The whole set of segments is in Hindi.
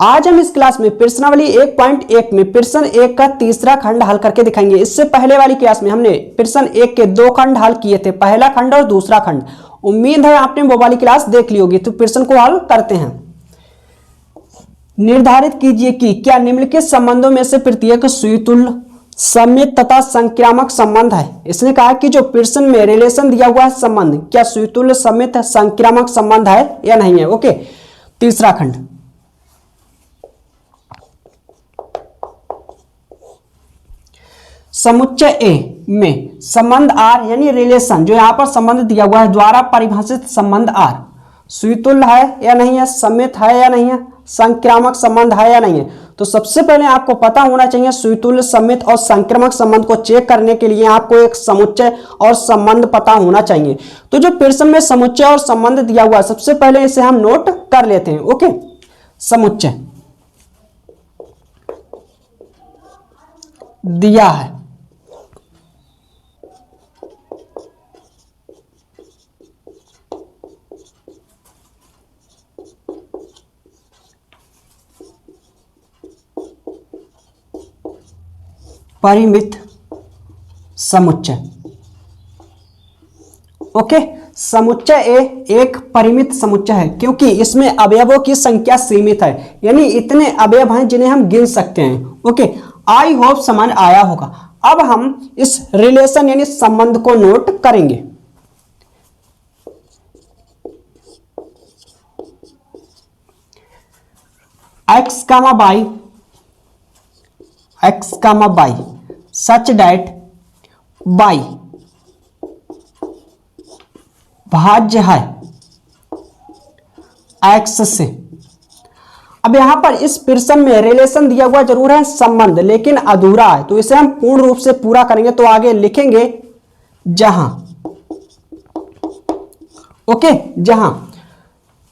आज हम इस क्लास में प्रश्नावली 1.1 में प्रश्न 1 का तीसरा खंड हल करके दिखाएंगे। इससे पहले वाली क्लास में हमने प्रश्न 1 के 2 खंड हल किए थे, पहला खंड और दूसरा खंड। उम्मीद है आपने वो वाली क्लास देख ली होगी। तो प्रश्न को हल करते हैं। निर्धारित कीजिए कि क्या निम्नलिखित संबंधों में से प्रत्येक सुतुल्य, सममित तथा संक्रामक संबंध है। इसने कहा कि जो प्रश्न में रिलेशन दिया हुआ है संबंध क्या सुतुल्य, सममित, संक्रामक संबंध है या नहीं है। ओके, तीसरा खंड। समुच्चय ए में संबंध आर यानी रिलेशन, जो यहां पर संबंध दिया हुआ है, द्वारा परिभाषित संबंध आर सुतुल्य है या नहीं है, सममित है या नहीं है, संक्रामक संबंध है या नहीं है। तो सबसे पहले आपको पता होना चाहिए सुतुल्य, सममित और संक्रामक संबंध को चेक करने के लिए आपको एक समुच्चय और संबंध पता होना चाहिए। तो जो प्रश्न में समुच्चय और संबंध दिया हुआ है, सबसे पहले इसे हम नोट कर लेते हैं। ओके, समुच्चय दिया है, परिमित समुच्चय। ओके, समुच्चय ए एक परिमित समुच्चय है क्योंकि इसमें अवयवों की संख्या सीमित है, यानी इतने अवयव हैं जिन्हें हम गिन सकते हैं। ओके, आई होप समझ आया होगा। अब हम इस रिलेशन यानी संबंध को नोट करेंगे। X comma y, x comma y such that y भाज्य है एक्स से। अब यहां पर इस प्रश्न में रिलेशन दिया हुआ जरूर है संबंध, लेकिन अधूरा है, तो इसे हम पूर्ण रूप से पूरा करेंगे। तो आगे लिखेंगे जहां, ओके, जहां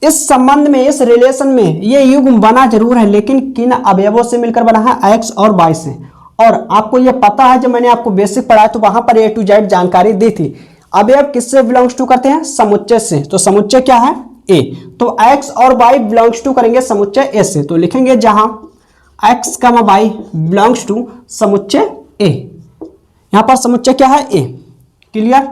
इस संबंध में, इस रिलेशन में ये युग्म बना जरूर है, लेकिन किन अवयवों से मिलकर बना है, एक्स और वाई से। और आपको ये पता है, जब मैंने आपको बेसिक पढ़ाया तो वहां पर ए टू जेड जानकारी दी थी। अवयव किससे बिलोंग्स टू करते हैं, समुच्चय से। तो समुच्चय क्या है, ए। तो एक्स और वाई बिलोंग्स टू करेंगे समुच्चय ए से। तो लिखेंगे जहां एक्स का वाई बिलोंग्स टू समुच्चय ए। यहां पर समुच्चय क्या है, ए। क्लियर,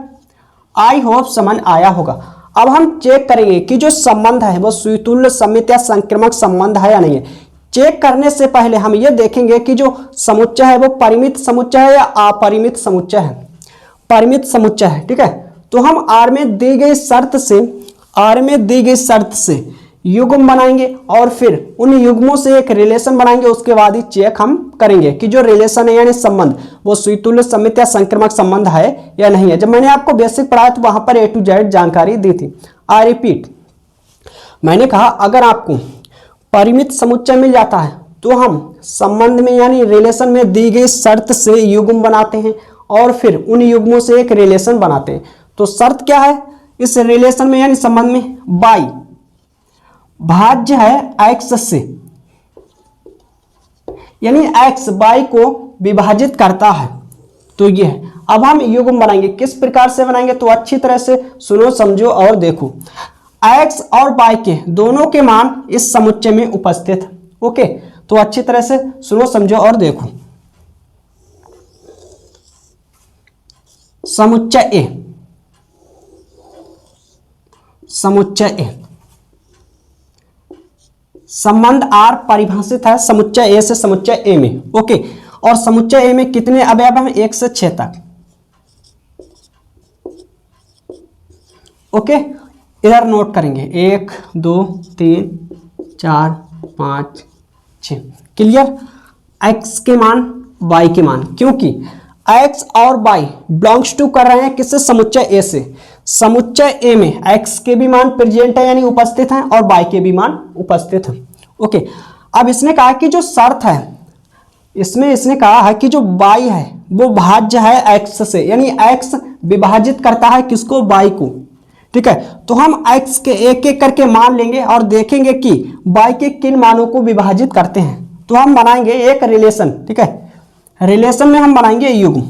आई होप समझ आया होगा। अब हम चेक करेंगे कि जो संबंध है वो सुतुल्य, सममित या संक्रामक संबंध है या नहीं है। चेक करने से पहले हम ये देखेंगे कि जो समुच्चय है वो परिमित समुच्चय है या अपरिमित समुच्चय है। परिमित समुच्चय है, ठीक है। तो हम आर में दी गई शर्त से, आर में दी गई शर्त से युग्म बनाएंगे और फिर उन युग्मों से एक रिलेशन बनाएंगे। उसके बाद ही चेक हम करेंगे कि जो रिलेशन है यानी संबंध वो सुतुल्य, सममित या संक्रामक संबंध है या नहीं है। जब मैंने आपको बेसिक पढ़ाया तो वहां पर ए टू जेड जानकारी दी थी। आई रिपीट, मैंने कहा अगर आपको परिमित समुच्चय मिल जाता है तो हम संबंध में यानी रिलेशन में दी गई शर्त से युग्म बनाते हैं और फिर उन युग्मों से एक रिलेशन बनाते हैं। तो शर्त क्या है इस रिलेशन में यानी संबंध में, बाई भाज्य है एक्स से, यानी एक्स बाई को विभाजित करता है। तो ये है। अब हम युग्म बनाएंगे, किस प्रकार से बनाएंगे तो अच्छी तरह से सुनो, समझो और देखो। एक्स और बाई के दोनों के मान इस समुच्चय में उपस्थित है। ओके, तो अच्छी तरह से सुनो, समझो और देखो। समुच्चय ए, समुच्चय ए, संबंध आर परिभाषित है समुच्चय ए से समुच्चय ए में। ओके, और समुच्चय ए में कितने अवयव हैं, 1 से 6 तक। ओके, इधर नोट करेंगे 1 2 3 4 5 6। क्लियर, एक्स के मान, वाई के मान, क्योंकि एक्स और वाई बिलोंग्स टू कर रहे हैं किससे, समुच्चय ए से। समुच्चय ए में एक्स के भी मान प्रेजेंट है यानी उपस्थित हैं और वाई के भी मान उपस्थित हैं। ओके, अब इसने कहा कि जो शर्त है इसमें, इसने कहा है कि जो वाई है वो भाज्य है एक्स से, यानी एक्स विभाजित करता है किसको, वाई को। ठीक है, तो हम एक्स के एक एक करके मान लेंगे और देखेंगे कि वाई के किन मानों को विभाजित करते हैं। तो हम बनाएंगे एक रिलेशन। ठीक है, रिलेशन में हम बनाएंगे युग्म।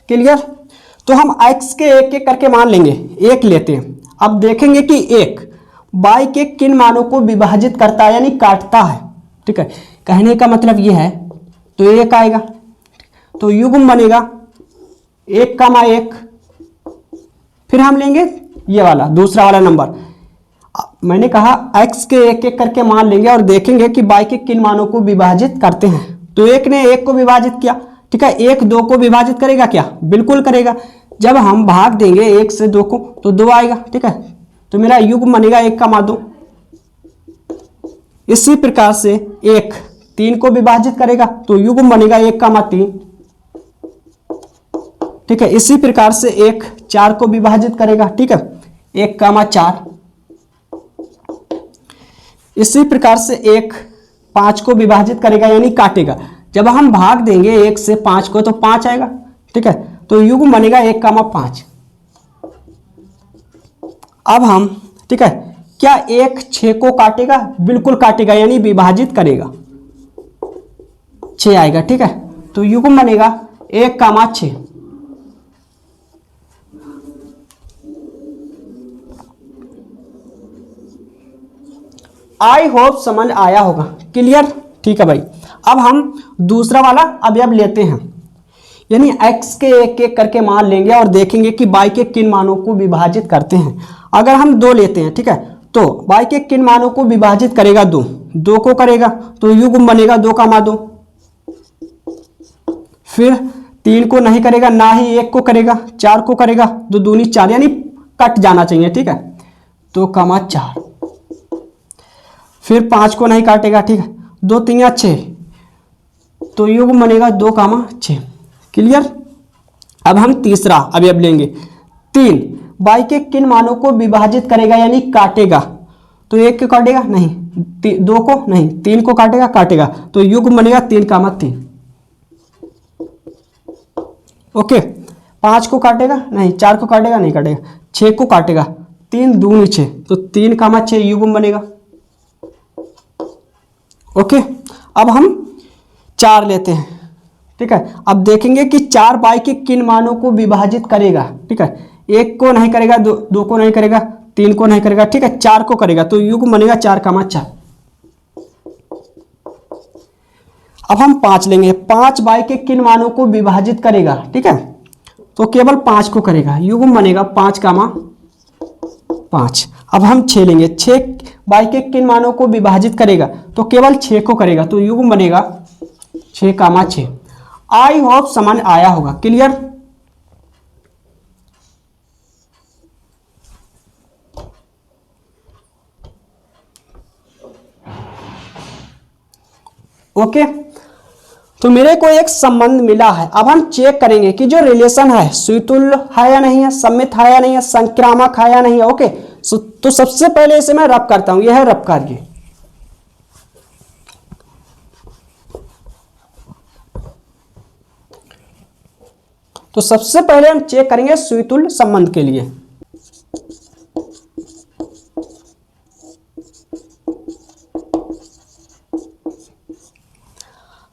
क्लियर, तो हम x के एक एक करके मान लेंगे। एक लेते हैं, अब देखेंगे कि एक बाई के किन मानों को विभाजित करता है यानी काटता है। ठीक है, कहने का मतलब ये है, तो एक आएगा, तो युग्म बनेगा 1,1। फिर हम लेंगे ये वाला दूसरा वाला नंबर, मैंने कहा x के एक एक करके मान लेंगे और देखेंगे कि y के किन मानों को विभाजित करते हैं। तो एक ने एक को विभाजित किया, ठीक है, एक दो को विभाजित करेगा क्या? बिल्कुल करेगा। जब हम भाग देंगे एक से दो को तो दो आएगा। ठीक है, तो मेरा युग्म बनेगा 1,2। इसी प्रकार से एक 3 को विभाजित करेगा तो युग्म बनेगा 1,3। ठीक है, इसी प्रकार से एक 4 को विभाजित करेगा। ठीक है, 1,4। इसी प्रकार से एक 5 को विभाजित करेगा यानी काटेगा। जब हम भाग देंगे 1 से 5 को तो 5 आएगा। ठीक है, तो युग्म बनेगा 1,5। अब हम, ठीक है, क्या एक 6 को काटेगा? बिल्कुल काटेगा यानी विभाजित करेगा, 6 आएगा। ठीक है, तो युग्म बनेगा 1,6। आई होप समझ आया होगा, क्लियर? ठीक है भाई, अब हम दूसरा वाला अवयव लेते हैं, यानी x के एक एक करके मान लेंगे और देखेंगे कि y के किन मानों को विभाजित करते हैं। अगर हम 2 लेते हैं, ठीक है, तो y के किन मानों को विभाजित करेगा? 2 को करेगा तो युग्म बनेगा 2,2। फिर 3 को नहीं करेगा, ना ही 1 को करेगा, 4 को करेगा, 2 दूनी 4 यानी कट जाना चाहिए। ठीक है, 2,4। फिर 5 को नहीं काटेगा। ठीक है, 2 3 6, तो युग्म बनेगा 2,6। क्लियर? अब हम तीसरा अवयव लेंगे, 3 y के किन मानों को विभाजित करेगा यानी काटेगा? तो 1 को काटेगा नहीं, 2 को नहीं, 3 को काटेगा, तो युग्म बनेगा 3,3। ओके, 5 को काटेगा नहीं, 4 को काटेगा नहीं काटेगा, 6 को काटेगा, 3 दूनी 6, तो 3,6 युग्म बनेगा। ओके, अब हम 4 लेते हैं। ठीक है, अब देखेंगे कि 4 y के किन मानों को विभाजित करेगा? ठीक है, 1 को नहीं करेगा, 2 को नहीं करेगा, 3 को नहीं करेगा, ठीक है, 4 को करेगा, तो युग्म बनेगा 4,4। अब हम 5 लेंगे, 5 y के किन मानों को विभाजित करेगा? ठीक है, तो केवल 5 को करेगा, युग्म बनेगा 5,5। अब हम 6 लेंगे, 6 y के किन मानों को विभाजित करेगा? तो केवल 6 को करेगा, तो युग्म बनेगा 6,6। आई होप समझ आया होगा, क्लियर? ओके, तो मेरे को एक संबंध मिला है। अब हम चेक करेंगे कि जो रिलेशन है सुतुल्य है या नहीं है, सममित है या नहीं है, संक्रामक है या नहीं है। ओके, तो सबसे पहले इसे मैं रब करता हूं, यह है रब कार्य। तो सबसे पहले हम चेक करेंगे सुतुल्य संबंध के लिए।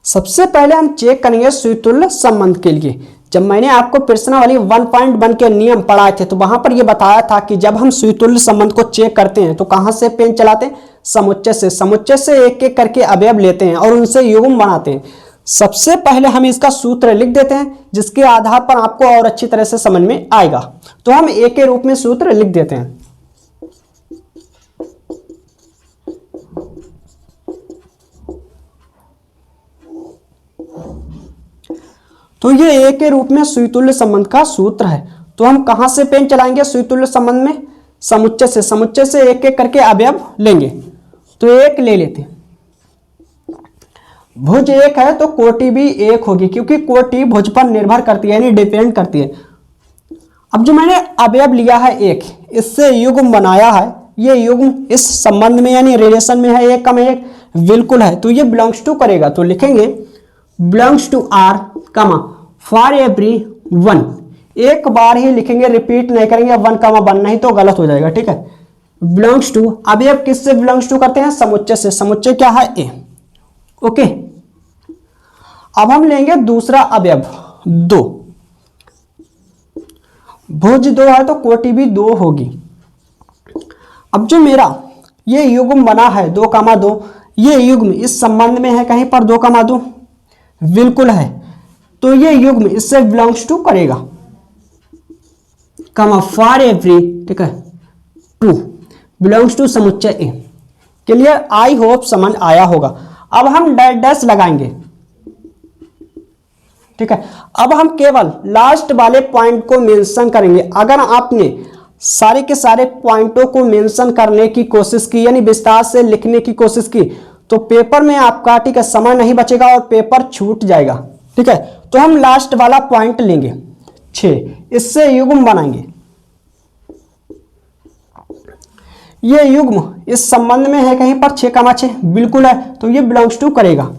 सबसे पहले हम चेक करेंगे सुतुल्य संबंध के लिए। जब मैंने आपको प्रश्नावली 1.1 के नियम पढ़ाए थे तो वहां पर यह बताया था कि जब हम सुतुल्य संबंध को चेक करते हैं तो कहां से पेन चलाते हैं? समुच्चय से। समुच्चय से एक एक करके अवयव लेते हैं और उनसे युग्म बनाते हैं। सबसे पहले हम इसका सूत्र लिख देते हैं, जिसके आधार पर आपको और अच्छी तरह से समझ में आएगा। तो हम एक के रूप में सूत्र लिख देते हैं। तो ये एक के रूप में सुतुल्य संबंध का सूत्र है। तो हम कहां से पेन चलाएंगे सुतुल्य संबंध में? समुच्चय से। समुच्चय से एक एक करके अवयव लेंगे। तो एक ले लेते हैं। भुज एक है तो कोटि भी एक होगी, क्योंकि कोटि भुज पर निर्भर करती है यानी डिपेंड करती है। अब जो मैंने अवयव लिया है एक, इससे युग्म बनाया है, ये युग्म इस संबंध में यानी रिलेशन में है, एक का में एक बिल्कुल है, तो ये बिलोंग्स टू करेगा। तो लिखेंगे बिलोंग्स टू आर कमा फॉर एवरी वन। एक बार ही लिखेंगे, रिपीट नहीं करेंगे 1,1, नहीं तो गलत हो जाएगा। ठीक है, बिलोंग्स टू, अवयव किससे बिलोंग्स टू करते हैं? समुच्चय से। समुच्चय क्या है? ए। ओके, अब हम लेंगे दूसरा अवयव 2। भुज 2 है तो कोटि भी 2 होगी। अब जो मेरा ये युग्म बना है 2,2, ये युग्म इस संबंध में है कहीं पर 2,2, बिल्कुल है। तो ये युग्म इससे बिलोंग्स टू करेगा, कमा फॉर एवरी, ठीक है, टू बिलोंग्स टू समुच्चय ए। क्लियर, आई होप समझ आया होगा। अब हम डैश डैश लगाएंगे, ठीक है। अब हम केवल लास्ट वाले पॉइंट को मेंशन करेंगे। अगर आपने सारे के सारे पॉइंटों को मेंशन करने की कोशिश की, यानी विस्तार से लिखने की कोशिश की, तो पेपर में आपका, ठीक है, समय नहीं बचेगा और पेपर छूट जाएगा, ठीक है। तो हम लास्ट वाला पॉइंट लेंगे 6, इससे युग्म बनाएंगे। ये युग्म इस संबंध में है कहीं पर 6,6, बिल्कुल है, तो ये बिलोंग्स टू करेगा।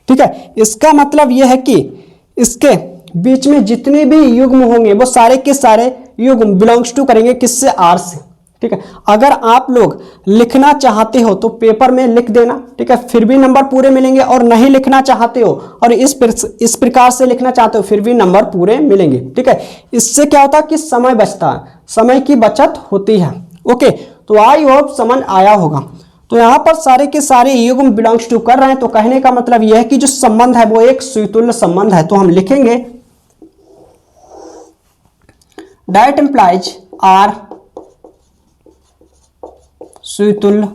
ठीक है, इसका मतलब यह है कि इसके बीच में जितने भी युग्म होंगे वो सारे के सारे युग्म बिलोंग्स टू करेंगे किससे, आर से। ठीक है, अगर आप लोग लिखना चाहते हो तो पेपर में लिख देना, ठीक है, फिर भी नंबर पूरे मिलेंगे, और नहीं लिखना चाहते हो और इस प्रकार से लिखना चाहते हो फिर भी नंबर पूरे मिलेंगे। ठीक है, इससे क्या होता है कि समय बचता है, समय की बचत होती है। ओके, तो आई होप समझ आया होगा। तो यहाँ पर सारे के सारे युग्म बिलोंग्स टू कर रहे हैं, तो कहने का मतलब यह है कि जो संबंध है वो एक सुतुल्य संबंध है। तो हम लिखेंगे दैट इंप्लाइज आर सुतुल्य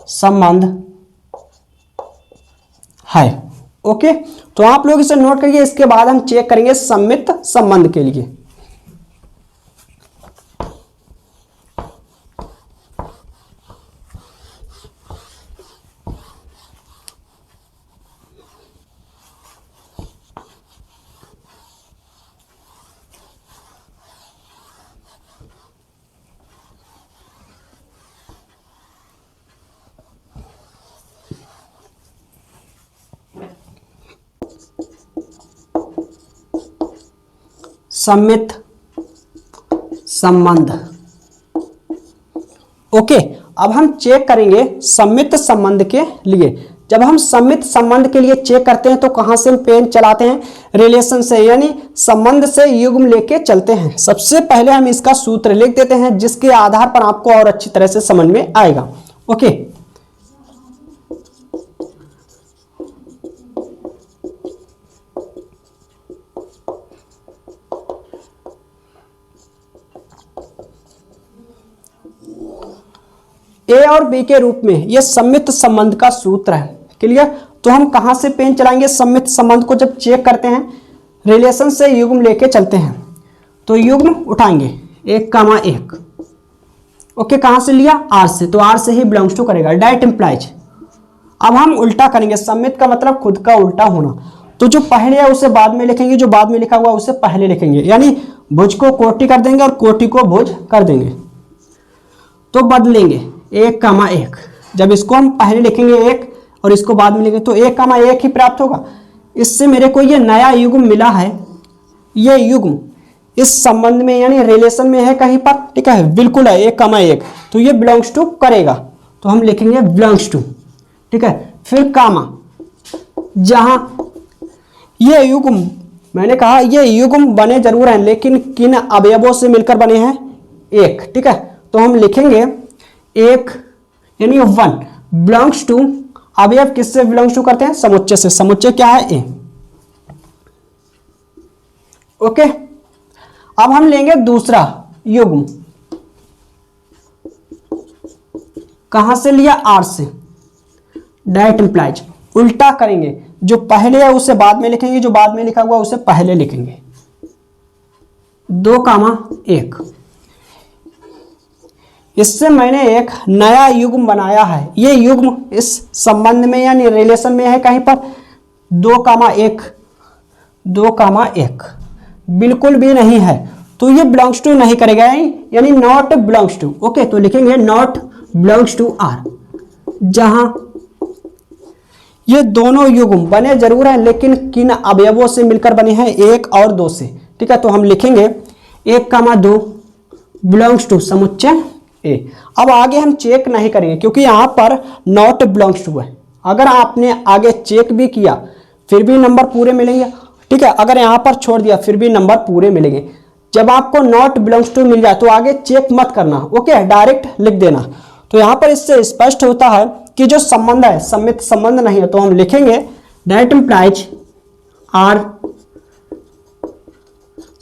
संबंध है। ओके, तो आप लोग इसे नोट करिए। इसके बाद हम चेक करेंगे सममित संबंध के लिए। सममित संबंध। ओके, अब हम चेक करेंगे सममित संबंध के लिए। जब हम सममित संबंध के लिए चेक करते हैं तो कहां से हम पेन चलाते हैं, रिलेशन से, यानी संबंध से युग्म लेके चलते हैं। सबसे पहले हम इसका सूत्र लिख देते हैं जिसके आधार पर आपको और अच्छी तरह से समझ में आएगा। ओके, ए और बी के रूप में यह सममित संबंध का सूत्र है। क्लियर, तो हम कहां से पेन चलाएंगे, सममित संबंध को जब चेक करते हैं रिलेशन से युग्म लेके चलते हैं तो युग्म उठाएंगे 1,1। ओके, कहां से लिया, आर से, तो आर से ही बिलोंग्स टू करेगा। दैट इंप्लाइज, अब हम उल्टा करेंगे, सममित का मतलब खुद का उल्टा होना, तो जो पहले है उसे बाद में लिखेंगे, जो बाद में लिखा हुआ उसे पहले लिखेंगे, यानी भुज को कोटि कर देंगे और कोटि को भुज कर देंगे, तो बदलेंगे 1,1। जब इसको हम पहले लिखेंगे 1 और इसको बाद में लिखेंगे तो 1,1 ही प्राप्त होगा। इससे मेरे को ये नया युग्म मिला है, ये युग्म इस संबंध में यानी रिलेशन में है कहीं पर, ठीक है, बिल्कुल है 1,1, तो ये बिलोंग्स टू करेगा, तो हम लिखेंगे बिलोंग्स टू। ठीक है, फिर कामा, जहां ये युग्म, मैंने कहा ये युग्म बने जरूर हैं लेकिन किन अवयवों से मिलकर बने हैं, 1। ठीक है, तो हम लिखेंगे 1 यानी 1 बिलोंग्स टू, अवयव किससे बिलोंग्स टू करते हैं, समुच्चय से। समुच्चय क्या है, ए। ओके, अब हम लेंगे दूसरा युग्म, कहां से लिया, आर से। दैट इंप्लाइज, उल्टा करेंगे, जो पहले है उसे बाद में लिखेंगे, जो बाद में लिखा हुआ उसे पहले लिखेंगे। 2,1, इससे मैंने एक नया युग्म बनाया है। ये युग्म इस संबंध में यानी रिलेशन में है कहीं पर 2,1, 2,1 बिल्कुल भी नहीं है, तो ये बिलोंग्स टू नहीं करेगा, यानी नॉट बिलोंग्स टू। ओके, तो लिखेंगे नॉट बिलोंग्स टू आर, जहां ये दोनों युग्म बने जरूर हैं लेकिन किन अवयवों से मिलकर बने हैं, 1 और 2 से। ठीक है, तो हम लिखेंगे 1,2 बिलोंग्स टू समुच्चय ए। अब आगे हम चेक नहीं करेंगे क्योंकि यहां पर नॉट बिलोंग्स टू है। अगर आपने आगे चेक भी किया फिर भी नंबर पूरे मिलेंगे। ठीक ठीक है। अगर यहाँ पर छोड़ दिया फिर भी नंबर पूरे मिलेंगे। जब आपको नॉट बिलोंग्स टू मिल जाए तो आगे चेक मत करना, ओके, डायरेक्ट लिख देना। तो यहाँ पर इससे स्पष्ट होता है कि जो संबंध है सम्मित संबंध नहीं है, तो हम लिखेंगे दैट इम्प्लाइज आर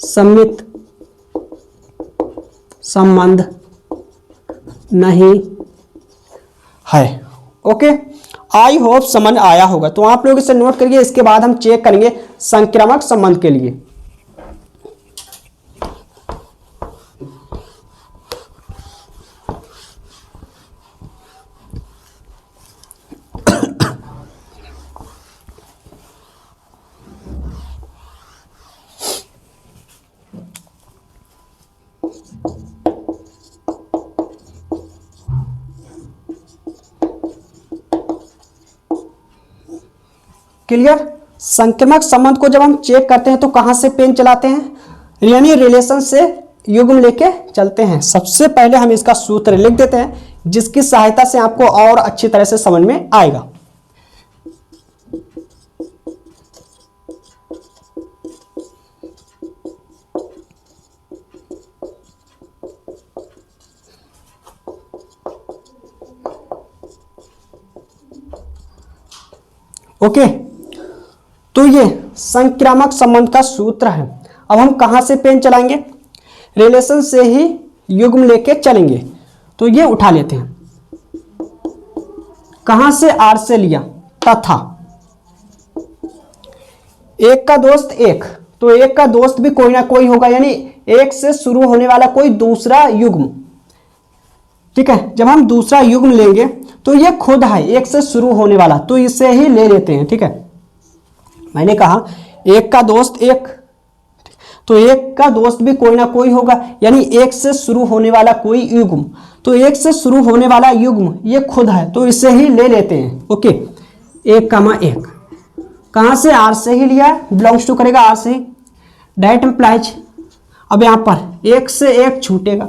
सम्मित संबंध नहीं है। ओके, आई होप समझ आया होगा। तो आप लोग इसे नोट करिए, इसके बाद हम चेक करेंगे संक्रामक संबंध के लिए। क्लियर। संक्रामक संबंध को जब हम चेक करते हैं तो कहां से पेन चलाते हैं, यानी रिलेशन से युग्म लेके चलते हैं। सबसे पहले हम इसका सूत्र लिख देते हैं, जिसकी सहायता से आपको और अच्छी तरह से समझ में आएगा। ओके, तो ये संक्रामक संबंध का सूत्र है। अब हम कहां से पेन चलाएंगे, रिलेशन से ही युग्म लेके चलेंगे। तो ये उठा लेते हैं, कहां से, आर से लिया, तथा एक का दोस्त एक, तो एक का दोस्त भी कोई ना कोई होगा, यानी एक से शुरू होने वाला कोई दूसरा युग्म। ठीक है, जब हम दूसरा युग्म लेंगे तो ये खुद है एक से शुरू होने वाला, तो इसे ही ले लेते हैं। ठीक है, मैंने कहा एक का दोस्त एक, तो एक का दोस्त भी कोई ना कोई होगा, यानी एक से शुरू होने वाला कोई युग्म। तो एक से शुरू होने वाला युग्म ये खुद है, तो इसे ही ले लेते हैं। ओके, एक कामा एक, कहां से, आर से ही लिया, बिलोंग्स टू करेगा आर से ही, दैट इम्प्लाइज। अब यहां पर एक से एक छूटेगा,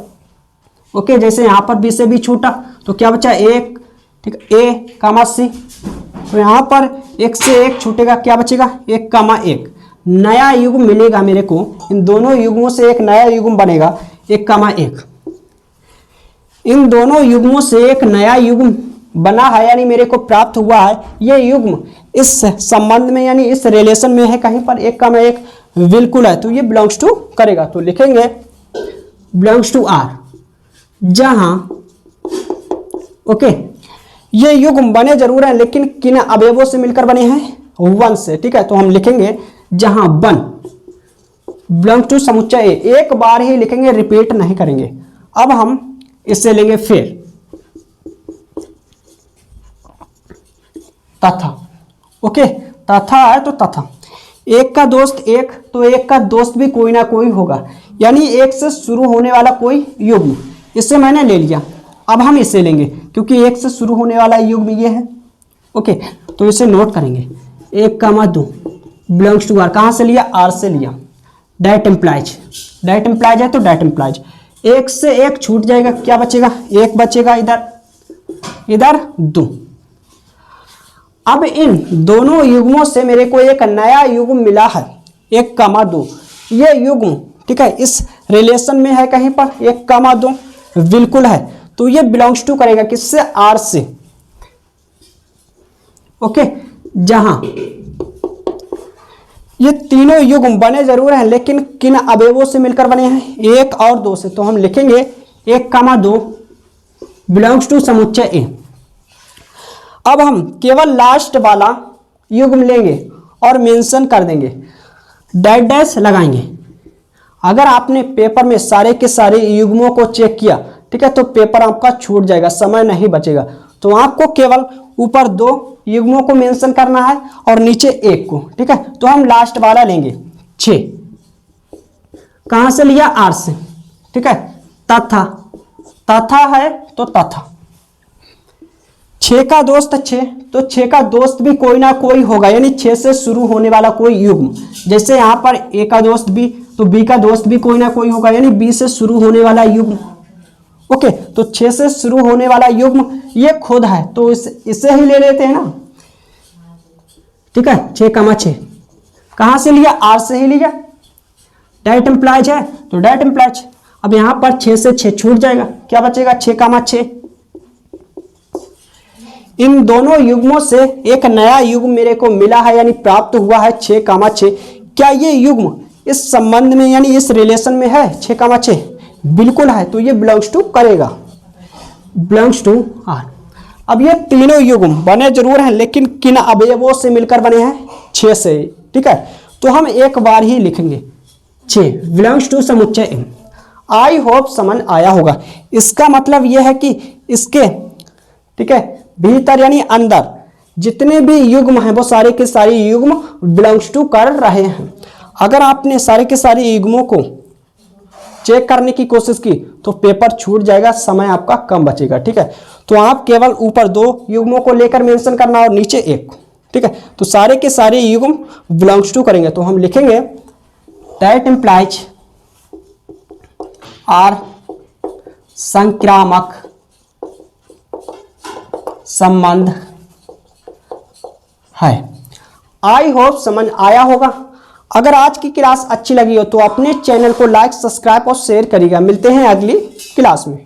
ओके, जैसे यहां पर बी से बी छूटा तो क्या बचा, एक, ठीक है, ए कामा सी, तो यहां पर एक से एक छूटेगा, क्या बचेगा, एक कामा एक, नया युग्म मिलेगा मेरे को। इन दोनों युग्मों से एक नया युग्म बनेगा, एक कामा एक। इन दोनों युग्मों से एक नया युग्म बना है, यानी मेरे को प्राप्त हुआ है। ये युग्म इस संबंध में यानी इस रिलेशन में है कहीं पर, एक कामा एक बिल्कुल है, तो ये बिलोंग्स टू करेगा। तो लिखेंगे बिलोंग्स टू आर, जहां, ओके, ये युग्म बने जरूर हैं लेकिन किन अवयवों से मिलकर बने हैं, वन से। ठीक है, तो हम लिखेंगे जहां वन बिलोंग टू समुच्चय ए, एक बार ही लिखेंगे, रिपीट नहीं करेंगे। अब हम इससे लेंगे फिर तथा, ओके, तथा है तो तथा, एक का दोस्त एक, तो एक का दोस्त भी कोई ना कोई होगा, यानी एक से शुरू होने वाला कोई युग्म, इससे मैंने ले लिया। अब हम इसे लेंगे क्योंकि एक से शुरू होने वाला युग्म ये है। ओके, तो इसे नोट करेंगे, एक कामा दो बिलोंग्स टू आर, कहां से लिया, आर से लिया, दैट इम्प्लाइज, दैट इम्प्लाइज है तो दैट इम्प्लाइज, एक से एक छूट जाएगा, क्या बचेगा, एक बचेगा, इधर इधर दो। अब इन दोनों युग्मों से मेरे को एक नया युग्म मिला है, एक कामा दो। ये युग्म, ठीक है, इस रिलेशन में है कहीं पर, एक कामा दो बिल्कुल है, तो ये बिलोंग्स टू करेगा किससे, आर से। ओके, जहां ये तीनों युग्म बने जरूर हैं लेकिन किन अवयवों से मिलकर बने हैं, एक और दो से। तो हम लिखेंगे एक कामा दो बिलोंग्स टू समुच्चय ए। अब हम केवल लास्ट वाला युग्म लेंगे और मेंशन कर देंगे, डैश डैश लगाएंगे। अगर आपने पेपर में सारे के सारे युग्मों को चेक किया, ठीक है, तो पेपर आपका छूट जाएगा, समय नहीं बचेगा। तो आपको केवल ऊपर दो युग्मों को मेंशन करना है और नीचे एक को। ठीक है, तो हम लास्ट वाला लेंगे 6, कहां से लिया, आर से। ठीक है, तथा, तथा है तो तथा, 6 का दोस्त 6, तो 6 का दोस्त भी कोई ना कोई होगा, यानी 6 से शुरू होने वाला कोई युग्म। जैसे यहां पर ए का दोस्त बी, तो बी का दोस्त भी कोई ना कोई होगा, यानी बी से शुरू होने वाला युग्म। ओके, तो 6 से शुरू होने वाला युग्म ये खुद है, तो इसे ही ले लेते हैं ना। ठीक है, 6 कामा 6, कहां से लिया, आर से ही लिया, डेट एम्प्लाइज है तो डेट एम्प्लाइज। अब यहां पर 6 से 6 छूट जाएगा, क्या बचेगा 6,6। इन दोनों युग्मों से एक नया युग्म मेरे को मिला है यानी प्राप्त हुआ है 6,6। क्या ये युग्म इस संबंध में यानी इस रिलेशन में है 6,6? बिल्कुल है, तो ये बिलोंग्स टू करेगा, बिलोंग्स टू आर। अब ये तीनों युग्म बने जरूर हैं लेकिन किन अवयवों से मिलकर बने हैं, 6 से, ठीक है। तो हम एक बार ही लिखेंगे 6 बिलोंग्स टू समुच्चय M। आई होप समझ आया होगा। इसका मतलब यह है कि इसके, ठीक है, भीतर यानी अंदर जितने भी युग्म हैं वो सारे के सारे युग्म बिलोंग्स टू कर रहे हैं। अगर आपने सारे के सारे युग्मों को चेक करने की कोशिश की तो पेपर छूट जाएगा, समय आपका कम बचेगा, ठीक है। तो आप केवल ऊपर 2 युग्मों को लेकर मेंशन करना और नीचे 1, ठीक है। तो सारे के सारे युग्म बिलोंग्स टू करेंगे तो हम लिखेंगे दैट एम्प्लाइज आर संक्रामक संबंध है। आई होप समझ आया होगा। अगर आज की क्लास अच्छी लगी हो तो अपने चैनल को लाइक, सब्सक्राइब और शेयर करिएगा। मिलते हैं अगली क्लास में।